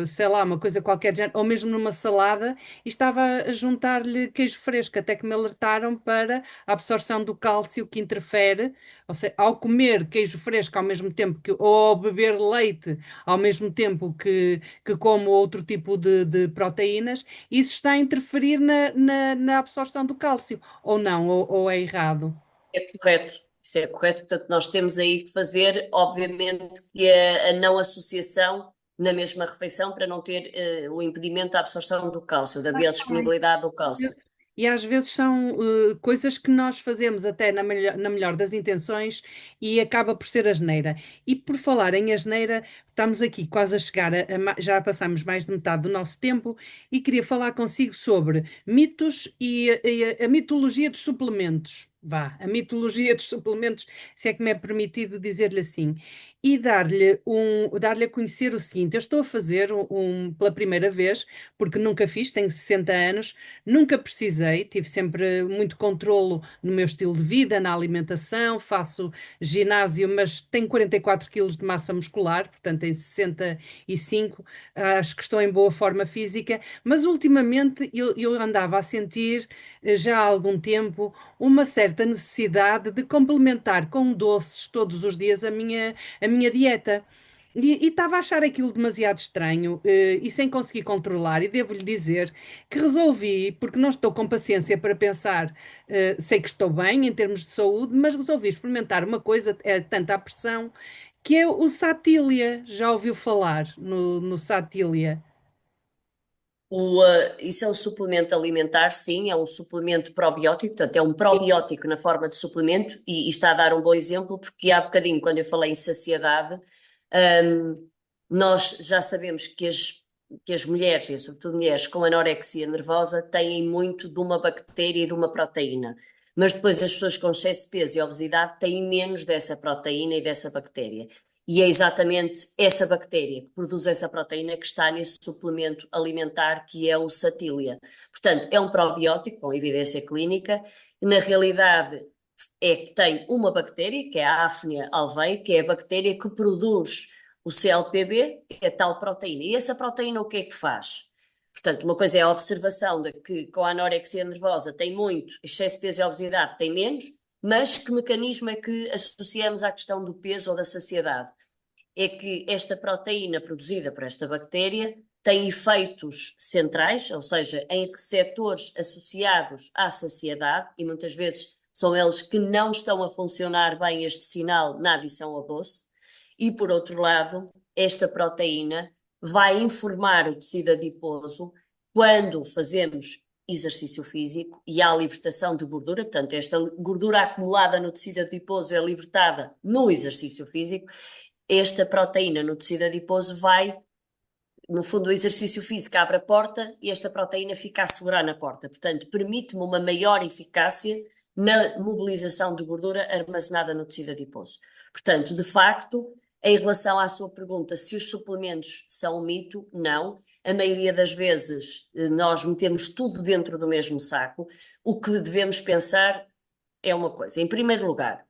sei lá, uma coisa qualquer, ou mesmo numa salada, e estava a juntar-lhe queijo fresco, até que me alertaram para a absorção do cálcio que interfere, ou seja, ao comer queijo fresco ao mesmo tempo que, ou ao beber leite ao mesmo tempo que como outro tipo de proteínas, isso está a interferir na absorção do cálcio, ou não, ou é errado. É correto, isso é correto. Portanto, nós temos aí que fazer, obviamente, que a não associação na mesma refeição para não ter o impedimento da absorção do cálcio, da biodisponibilidade do cálcio. E às vezes são coisas que nós fazemos até na melhor das intenções e acaba por ser asneira. E por falar em asneira, estamos aqui quase a chegar já passamos mais de metade do nosso tempo e queria falar consigo sobre mitos e a mitologia dos suplementos. Vá, a mitologia dos suplementos, se é que me é permitido dizer-lhe assim, e dar-lhe a conhecer o seguinte: eu estou a fazer pela primeira vez, porque nunca fiz, tenho 60 anos. Nunca precisei, tive sempre muito controlo no meu estilo de vida, na alimentação, faço ginásio, mas tenho 44 quilos de massa muscular, portanto em 65, acho que estou em boa forma física, mas ultimamente eu andava a sentir, já há algum tempo, uma certa necessidade de complementar com doces todos os dias a minha dieta. E estava a achar aquilo demasiado estranho, e sem conseguir controlar, e devo-lhe dizer que resolvi, porque não estou com paciência para pensar, sei que estou bem em termos de saúde, mas resolvi experimentar uma coisa, é tanta a pressão, que é o Satília. Já ouviu falar no Satília? Isso é um suplemento alimentar, sim, é um suplemento probiótico, portanto, é um probiótico na forma de suplemento, e está a dar um bom exemplo, porque há bocadinho, quando eu falei em saciedade, hum, nós já sabemos que as mulheres, e sobretudo mulheres com anorexia nervosa, têm muito de uma bactéria e de uma proteína, mas depois as pessoas com excesso de peso e obesidade têm menos dessa proteína e dessa bactéria. E é exatamente essa bactéria que produz essa proteína que está nesse suplemento alimentar que é o Satília. Portanto, é um probiótico com evidência clínica, e na realidade é que tem uma bactéria, que é a Afnia alveia, que é a bactéria que produz o CLPB, que é a tal proteína. E essa proteína o que é que faz? Portanto, uma coisa é a observação de que com a anorexia nervosa tem muito, excesso de peso e obesidade tem menos, mas que mecanismo é que associamos à questão do peso ou da saciedade? É que esta proteína produzida por esta bactéria tem efeitos centrais, ou seja, em receptores associados à saciedade, e muitas vezes são eles que não estão a funcionar bem este sinal na adição ao doce, e por outro lado, esta proteína vai informar o tecido adiposo quando fazemos exercício físico e há libertação de gordura, portanto, esta gordura acumulada no tecido adiposo é libertada no exercício físico, esta proteína no tecido adiposo vai, no fundo, o exercício físico abre a porta e esta proteína fica a segurar na porta, portanto, permite-me uma maior eficácia na mobilização de gordura armazenada no tecido adiposo. Portanto, de facto, em relação à sua pergunta, se os suplementos são um mito, não. A maioria das vezes nós metemos tudo dentro do mesmo saco. O que devemos pensar é uma coisa. Em primeiro lugar,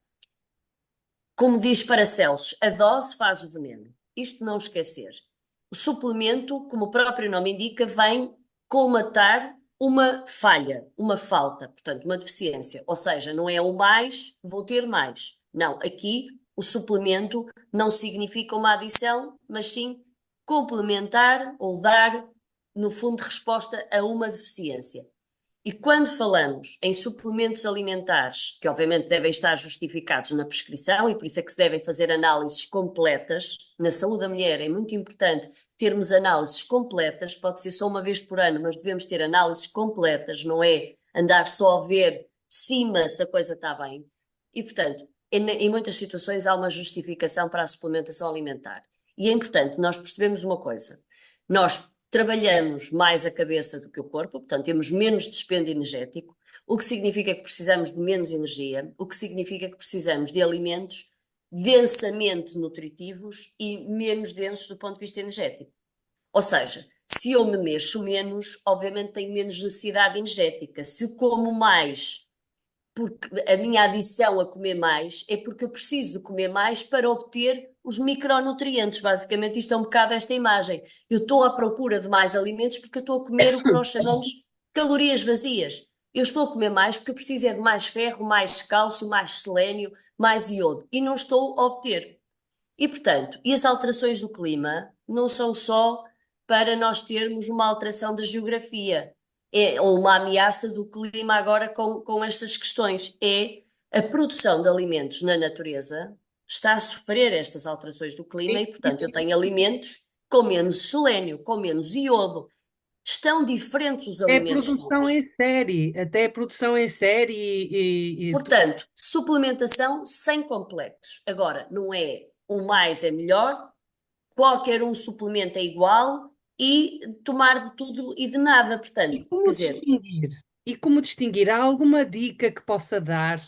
como diz Paracelsus, a dose faz o veneno. Isto não esquecer. O suplemento, como o próprio nome indica, vem colmatar uma falha, uma falta, portanto, uma deficiência. Ou seja, não é o mais, vou ter mais. Não, aqui o suplemento não significa uma adição, mas sim complementar ou dar, no fundo, resposta a uma deficiência. E quando falamos em suplementos alimentares, que obviamente devem estar justificados na prescrição e por isso é que se devem fazer análises completas, na saúde da mulher é muito importante termos análises completas, pode ser só uma vez por ano, mas devemos ter análises completas, não é andar só a ver de cima se a coisa está bem. E portanto, em muitas situações há uma justificação para a suplementação alimentar. E é importante nós percebemos uma coisa, nós trabalhamos mais a cabeça do que o corpo, portanto temos menos dispêndio energético, o que significa que precisamos de menos energia, o que significa que precisamos de alimentos densamente nutritivos e menos densos do ponto de vista energético. Ou seja, se eu me mexo menos, obviamente tenho menos necessidade energética. Se como mais, porque a minha adição a comer mais é porque eu preciso de comer mais para obter os micronutrientes. Basicamente, isto é um bocado esta imagem. Eu estou à procura de mais alimentos porque eu estou a comer o que nós chamamos calorias vazias. Eu estou a comer mais porque eu preciso é de mais ferro, mais cálcio, mais selênio, mais iodo. E não estou a obter. E, portanto, e as alterações do clima não são só para nós termos uma alteração da geografia, ou uma ameaça do clima agora com estas questões. É a produção de alimentos na natureza está a sofrer estas alterações do clima e, portanto, eu tenho alimentos com menos selênio, com menos iodo. Estão diferentes os É alimentos produção todos. em série, até produção em série Portanto, suplementação sem complexos. Agora, não é o mais é melhor, qualquer um suplemento é igual e tomar de tudo e de nada. E Portanto, quer como dizer, distinguir? E como distinguir? Há alguma dica que possa dar?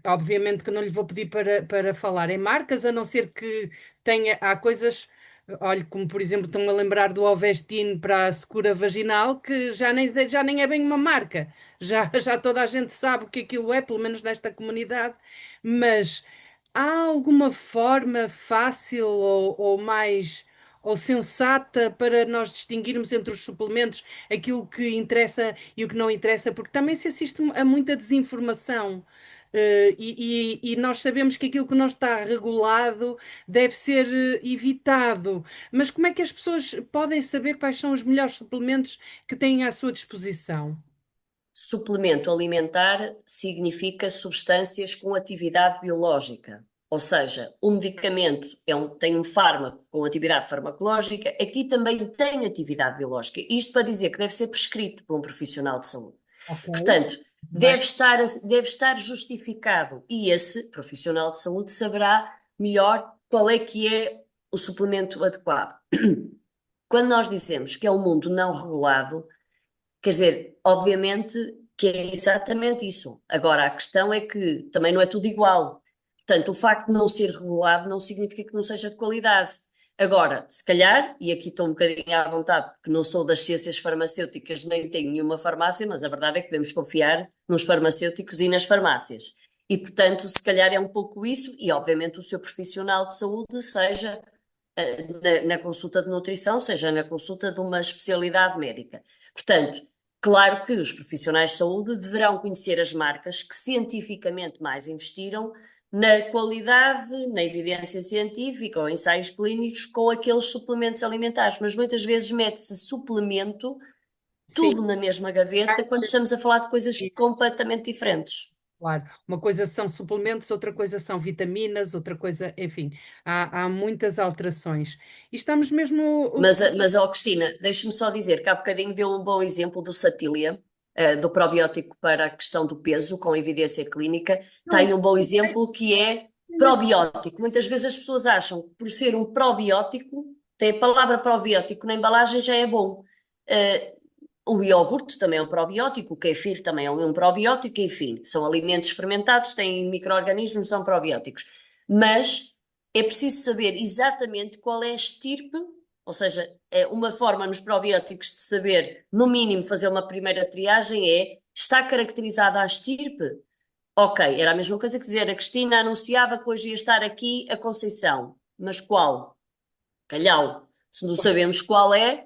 Obviamente que não lhe vou pedir para falar em marcas, a não ser que tenha, há coisas, olha, como por exemplo, estão a lembrar do Ovestin para a secura vaginal, que já nem é bem uma marca, já toda a gente sabe o que aquilo é, pelo menos nesta comunidade, mas há alguma forma fácil ou mais ou sensata para nós distinguirmos entre os suplementos aquilo que interessa e o que não interessa, porque também se assiste a muita desinformação. E nós sabemos que aquilo que não está regulado deve ser evitado. Mas como é que as pessoas podem saber quais são os melhores suplementos que têm à sua disposição? suplemento alimentar significa substâncias com atividade biológica. Ou seja, o medicamento tem um fármaco com atividade farmacológica, aqui também tem atividade biológica. Isto para dizer que deve ser prescrito por um profissional de saúde. Ok, Portanto, bem. deve estar justificado e esse profissional de saúde saberá melhor qual é que é o suplemento adequado. Quando nós dizemos que é um mundo não regulado, quer dizer, obviamente que é exatamente isso. Agora, a questão é que também não é tudo igual. Portanto, o facto de não ser regulado não significa que não seja de qualidade. Agora, se calhar, e aqui estou um bocadinho à vontade, porque não sou das ciências farmacêuticas, nem tenho nenhuma farmácia, mas a verdade é que devemos confiar nos farmacêuticos e nas farmácias. E, portanto, se calhar é um pouco isso, e obviamente o seu profissional de saúde, seja na consulta de nutrição, seja na consulta de uma especialidade médica. Portanto, claro que os profissionais de saúde deverão conhecer as marcas que cientificamente mais investiram na qualidade, na evidência científica ou ensaios clínicos com aqueles suplementos alimentares, mas muitas vezes mete-se suplemento Sim, tudo na mesma gaveta quando estamos a falar de coisas completamente diferentes. claro. Uma coisa são suplementos, outra coisa são vitaminas, outra coisa, enfim, há muitas alterações. E estamos mesmo. Mas ó, Cristina, deixe-me só dizer que há bocadinho deu um bom exemplo do Satilia, do probiótico para a questão do peso, com evidência clínica. Está Não, aí um bom exemplo que é probiótico. Muitas vezes as pessoas acham que por ser um probiótico, tem a palavra probiótico na embalagem já é bom. Uh, o iogurte também é um probiótico, o kefir também é um probiótico, enfim, são alimentos fermentados, têm micro-organismos, são probióticos. Mas é preciso saber exatamente qual é a estirpe, ou seja, uma forma nos probióticos de saber, no mínimo, fazer uma primeira triagem é, está caracterizada a estirpe? Ok, era a mesma coisa que dizer, a Cristina anunciava que hoje ia estar aqui a Conceição, mas qual? Calhau. Se não sabemos qual é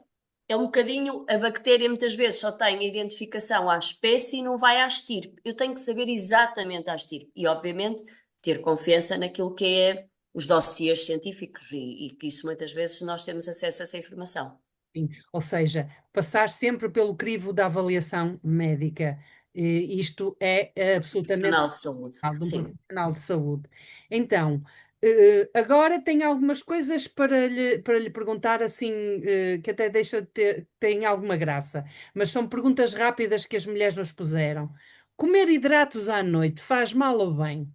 um bocadinho, a bactéria muitas vezes só tem a identificação à espécie e não vai à estirpe. Eu tenho que saber exatamente à estirpe e, obviamente, ter confiança naquilo que é os dossiês científicos e que isso muitas vezes nós temos acesso a essa informação. Sim, ou seja, passar sempre pelo crivo da avaliação médica. Isto é absolutamente Profissional de saúde, de um sim. profissional de saúde. Então, agora tenho algumas coisas para lhe perguntar assim, que até deixa de ter, tem alguma graça, mas são perguntas rápidas que as mulheres nos puseram. Comer hidratos à noite faz mal ou bem?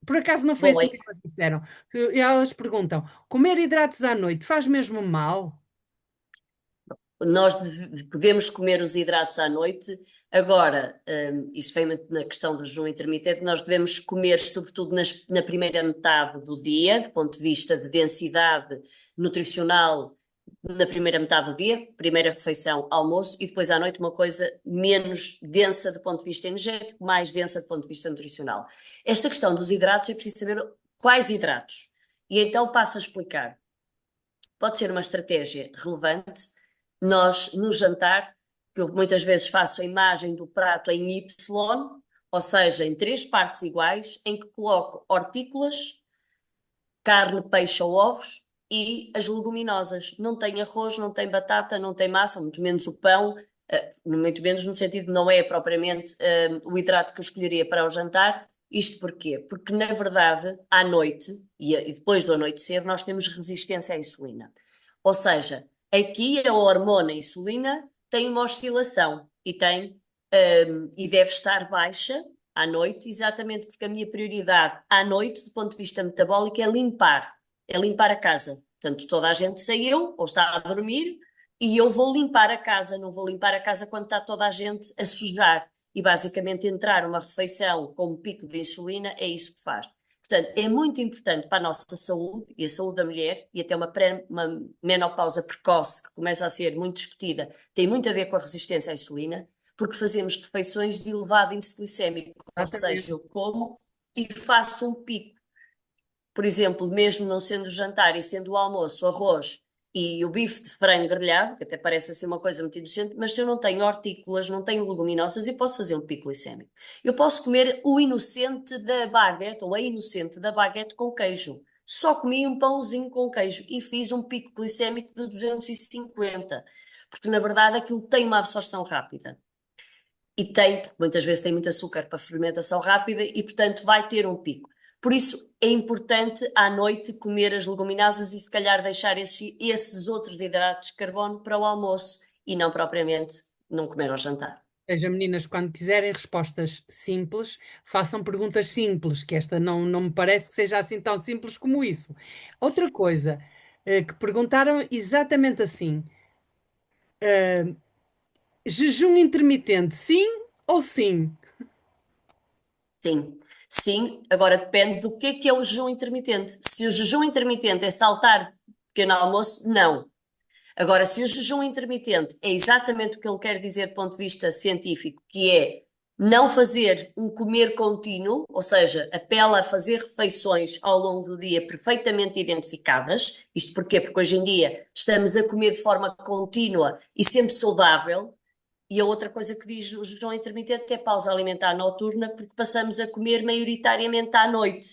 Por acaso não foi Bom, assim que elas disseram. Elas perguntam: comer hidratos à noite faz mesmo mal? nós devemos comer os hidratos à noite. Agora, isso vem muito na questão do jejum intermitente, nós devemos comer sobretudo na primeira metade do dia, do ponto de vista de densidade nutricional, na primeira metade do dia, primeira refeição, almoço, e depois à noite uma coisa menos densa do ponto de vista energético, mais densa do ponto de vista nutricional. Esta questão dos hidratos é preciso saber quais hidratos. E então passo a explicar. Pode ser uma estratégia relevante. Nós, no jantar, que eu muitas vezes faço a imagem do prato em Y, ou seja, em três partes iguais, em que coloco hortícolas, carne, peixe ou ovos e as leguminosas. Não tem arroz, não tem batata, não tem massa, muito menos o pão, muito menos no sentido de não é propriamente o hidrato que eu escolheria para o jantar. Isto porquê? Porque, na verdade, à noite e depois do anoitecer, nós temos resistência à insulina. Ou seja, aqui a hormona insulina tem uma oscilação e deve estar baixa à noite, exatamente porque a minha prioridade à noite, do ponto de vista metabólico, é limpar a casa. Portanto, toda a gente saiu ou está a dormir e eu vou limpar a casa, não vou limpar a casa quando está toda a gente a sujar. E basicamente entrar uma refeição com um pico de insulina é isso que faz. Portanto, é muito importante para a nossa saúde e a saúde da mulher, e até uma menopausa precoce que começa a ser muito discutida, tem muito a ver com a resistência à insulina, porque fazemos refeições de elevado índice glicémico, ou seja, Exatamente. eu como e faço um pico. Por exemplo, mesmo não sendo jantar e sendo o almoço, arroz e o bife de frango grelhado, que até parece assim uma coisa muito inocente, mas se eu não tenho hortícolas, não tenho leguminosas, eu posso fazer um pico glicémico. Eu posso comer o inocente da baguete ou a inocente da baguete com queijo. Só comi um pãozinho com queijo e fiz um pico glicémico de 250, porque na verdade aquilo tem uma absorção rápida. E tem, porque muitas vezes tem muito açúcar para fermentação rápida e, portanto, vai ter um pico. Por isso, é importante à noite comer as leguminosas e, se calhar, deixar esses outros hidratos de carbono para o almoço e não propriamente não comer ao jantar. Seja, meninas, quando quiserem respostas simples, façam perguntas simples, que esta não me parece que seja assim tão simples como isso. Outra coisa, que perguntaram exatamente assim: jejum intermitente, sim ou sim? Sim, sim. Agora depende do que é o jejum intermitente. Se o jejum intermitente é saltar pequeno almoço, não. Agora, se o jejum intermitente é exatamente o que ele quer dizer do ponto de vista científico, que é não fazer um comer contínuo, ou seja, apela a fazer refeições ao longo do dia perfeitamente identificadas. Isto porquê? Porque hoje em dia estamos a comer de forma contínua e sempre saudável. E a outra coisa que diz o jejum intermitente é pausa alimentar noturna, porque passamos a comer maioritariamente à noite.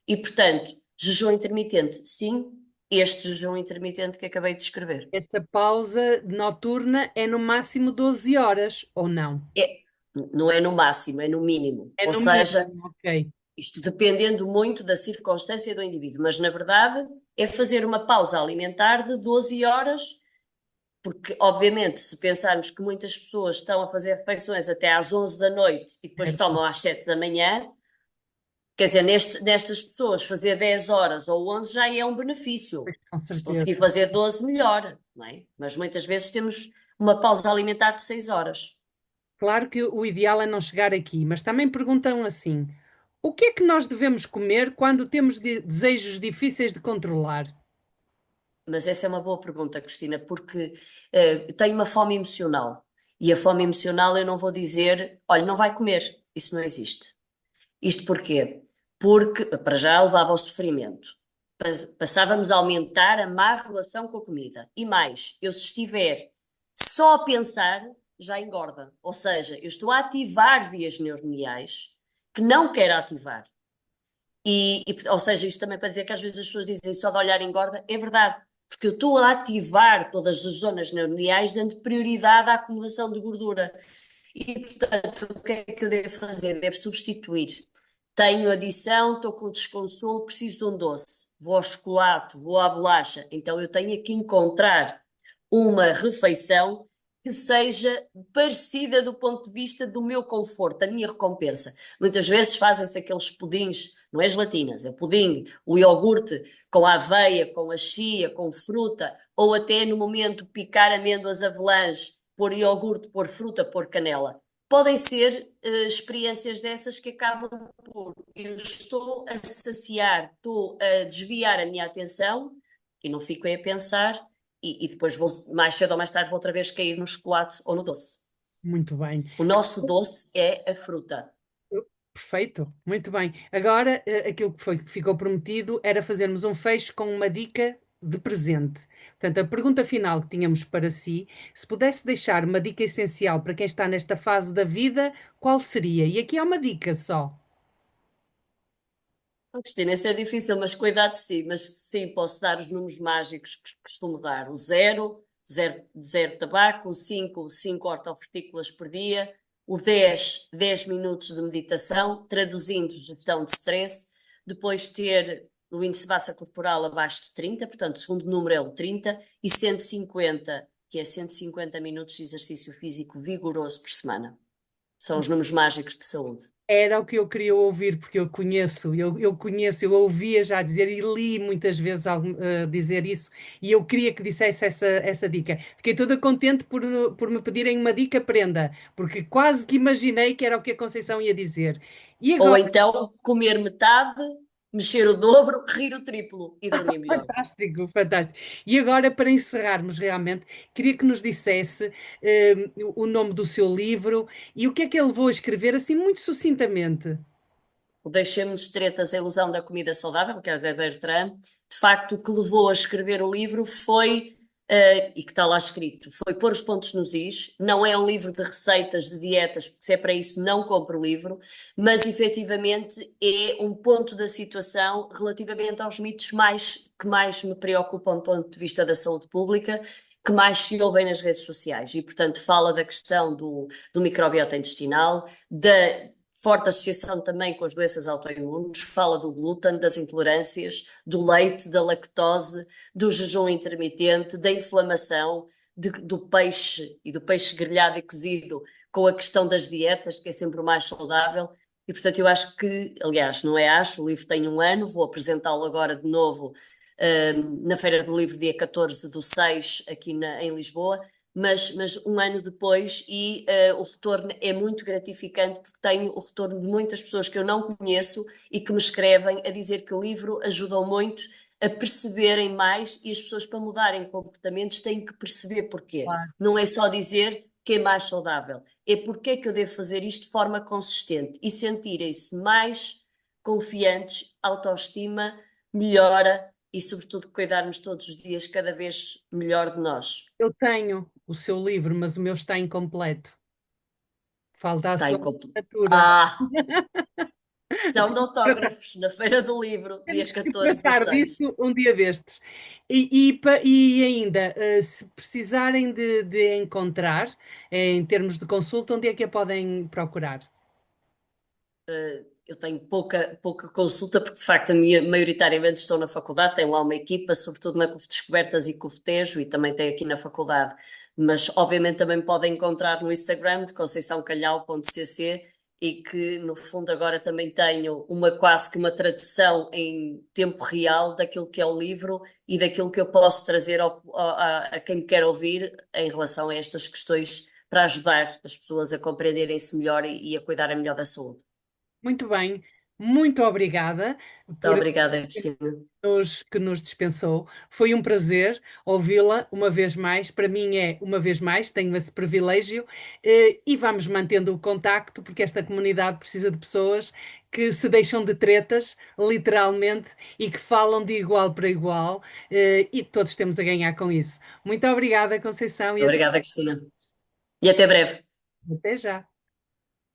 E, portanto, jejum intermitente, sim, este jejum intermitente que acabei de descrever. Essa pausa noturna é no máximo 12 horas, ou não? É, não é no máximo, é no mínimo. É Ou no seja, mínimo, ok. isto dependendo muito da circunstância do indivíduo, mas na verdade é fazer uma pausa alimentar de 12 horas, porque obviamente se pensarmos que muitas pessoas estão a fazer refeições até às 11 da noite e depois Certo, tomam às 7 da manhã, quer dizer, nestas pessoas fazer 10 horas ou 11 já é um benefício. pois, com Se certeza. conseguir fazer 12, melhor, não é? Mas muitas vezes temos uma pausa alimentar de 6 horas. Claro que o ideal é não chegar aqui, mas também perguntam assim: o que é que nós devemos comer quando temos desejos difíceis de controlar? Mas essa é uma boa pergunta, Cristina, porque tenho uma fome emocional. E a fome emocional eu não vou dizer, olha, não vai comer. Isso não existe. Isto porquê? Porque, para já, levava ao sofrimento. Passávamos a aumentar a má relação com a comida. E mais, eu se estiver só a pensar, já engorda. Ou seja, eu estou a ativar vias neuronais que não quero ativar. Ou seja, isto também para dizer que às vezes as pessoas dizem só de olhar engorda, é verdade, porque eu estou a ativar todas as zonas neuronais dando prioridade à acumulação de gordura. E, portanto, o que é que eu devo fazer? Devo substituir. Tenho adição, estou com desconsolo, preciso de um doce. Vou ao chocolate, vou à bolacha. Então eu tenho que encontrar uma refeição que seja parecida do ponto de vista do meu conforto, da minha recompensa. Muitas vezes fazem-se aqueles pudins, não é gelatinas, é pudim, o iogurte com a aveia, com a chia, com fruta, ou até no momento picar amêndoas avelãs, pôr iogurte, pôr fruta, pôr canela. Podem ser experiências dessas que acabam por eu estou a saciar, estou a desviar a minha atenção e não fico aí a pensar e depois vou, mais cedo ou mais tarde, vou outra vez cair no chocolate ou no doce. Muito bem. O nosso doce é a fruta. Perfeito, muito bem. Agora, aquilo que foi, que ficou prometido era fazermos um fecho com uma dica de presente. Portanto, a pergunta final que tínhamos para si, se pudesse deixar uma dica essencial para quem está nesta fase da vida, qual seria? E aqui é uma dica só. Cristina, isso é difícil, mas cuidar de si. Mas sim, posso dar os números mágicos que costumo dar. O zero tabaco. O 5 hortofrutícolas por dia. O 10 minutos de meditação, traduzindo gestão de stress. Depois ter o índice de massa corporal abaixo de 30, portanto, o segundo número é o 30, e 150, que é 150 minutos de exercício físico vigoroso por semana. São os números mágicos de saúde. Era o que eu queria ouvir, porque eu conheço, eu ouvia já dizer e li muitas vezes dizer isso, e eu queria que dissesse essa dica. Fiquei toda contente por me pedirem uma dica prenda, porque quase que imaginei que era o que a Conceição ia dizer. E Ou agora, então comer metade, mexer o dobro, rir o triplo e dormir melhor. fantástico, fantástico. E agora, para encerrarmos realmente, queria que nos dissesse o nome do seu livro e o que é que ele levou a escrever, assim, muito sucintamente. O Deixemos Tretas, a Ilusão da Comida Saudável, que é da Bertrand, de facto, o que levou a escrever o livro foi, e que está lá escrito, foi pôr os pontos nos is. Não é um livro de receitas, de dietas, porque se é para isso, não compro o livro, mas efetivamente é um ponto da situação relativamente aos mitos que mais me preocupam do ponto de vista da saúde pública, que mais se ouvem nas redes sociais. E, portanto, fala da questão do microbiota intestinal, da forte associação também com as doenças autoimunes, fala do glúten, das intolerâncias, do leite, da lactose, do jejum intermitente, da inflamação, do peixe e do peixe grelhado e cozido, com a questão das dietas, que é sempre o mais saudável. E, portanto, eu acho que, aliás, não é acho, o livro tem um ano, vou apresentá-lo agora de novo na Feira do Livro, dia 14/6, aqui em Lisboa, mas um ano depois e o retorno é muito gratificante porque tenho o retorno de muitas pessoas que eu não conheço e que me escrevem a dizer que o livro ajudou muito a perceberem mais e as pessoas para mudarem comportamentos têm que perceber porquê. Claro. Não é só dizer que é mais saudável, é porque é que eu devo fazer isto de forma consistente e sentirem-se mais confiantes, autoestima melhora e sobretudo cuidarmos todos os dias cada vez melhor de nós. Eu tenho o seu livro, mas o meu está incompleto. Falta a Está sua incompleto. assinatura. Ah, Sessão de autógrafos na Feira do Livro, dia Temos que 14 do tratar 6. disso um dia destes. E ainda, se precisarem de encontrar, em termos de consulta, onde é que a podem procurar? Eu tenho pouca consulta, porque de facto a minha, maioritariamente estou na faculdade, tenho lá uma equipa, sobretudo na CUF Descobertas e CUF Tejo, e também tenho aqui na faculdade. Mas obviamente também podem encontrar no Instagram de conceiçãocalhau.cc, e que no fundo agora também tenho uma quase que uma tradução em tempo real daquilo que é o livro e daquilo que eu posso trazer a quem me quer ouvir em relação a estas questões, para ajudar as pessoas a compreenderem-se melhor e a cuidarem melhor da saúde. Muito bem, muito obrigada Muito por obrigada, Cristina. que nos dispensou. Foi um prazer ouvi-la uma vez mais. Para mim é uma vez mais, tenho esse privilégio, e vamos mantendo o contacto, porque esta comunidade precisa de pessoas que se deixam de tretas, literalmente, e que falam de igual para igual, e todos temos a ganhar com isso. Muito obrigada, Conceição, e Obrigada, Cristina. E até breve. até já.